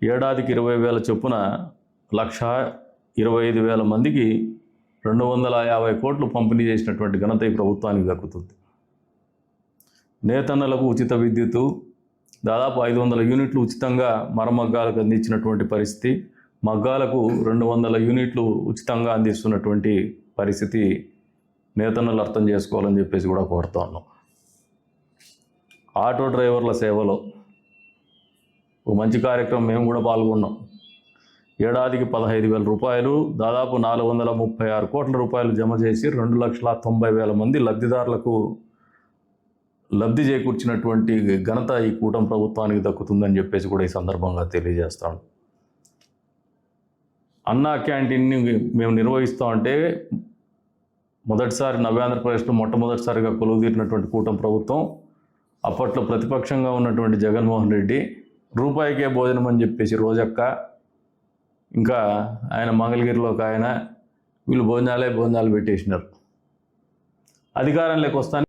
ఏడాదికి 20,000 చొప్పున 1,25,000 మందికి 250 కోట్లు పంపిణీ చేసినటువంటి ఘనత ఈ ప్రభుత్వానికి దక్కుతుంది. నేతన్నలకు ఉచిత విద్యుత్తు, దాదాపు 500 యూనిట్లు ఉచితంగా మరమగ్గాలకు అందించినటువంటి పరిస్థితి, మగ్గాలకు 200 యూనిట్లు ఉచితంగా అందిస్తున్నటువంటి పరిస్థితి నేతన్నలు అర్థం చేసుకోవాలని చెప్పేసి కూడా కోరుతా ఉన్నాం. ఆటో డ్రైవర్ల సేవలో ఒక మంచి కార్యక్రమం మేము కూడా పాల్గొన్నాం. ఏడాదికి 15,000 రూపాయలు, దాదాపు 436 కోట్ల రూపాయలు జమ చేసి 2,90,000 మంది లబ్ధిదారులకు లబ్ధి చేకూర్చినటువంటి ఘనత ఈ కూటమి ప్రభుత్వానికి దక్కుతుందని చెప్పేసి కూడా ఈ సందర్భంగా తెలియజేస్తాను. అన్నా క్యాంటీన్ని మేము నిర్వహిస్తామంటే మొదటిసారి నవ్యాంధ్రప్రదేశ్లో మొట్టమొదటిసారిగా కొలువుదీరినటువంటి కూటమి ప్రభుత్వం, అప్పట్లో ప్రతిపక్షంగా ఉన్నటువంటి జగన్మోహన్ రెడ్డి రూపాయికే భోజనం అని చెప్పేసి రోజక్క, ఇంకా ఆయన మంగళగిరిలో ఒక ఆయన, వీళ్ళు భోజనాలు పెట్టేసినారు. అధికారంలోకి వస్తాను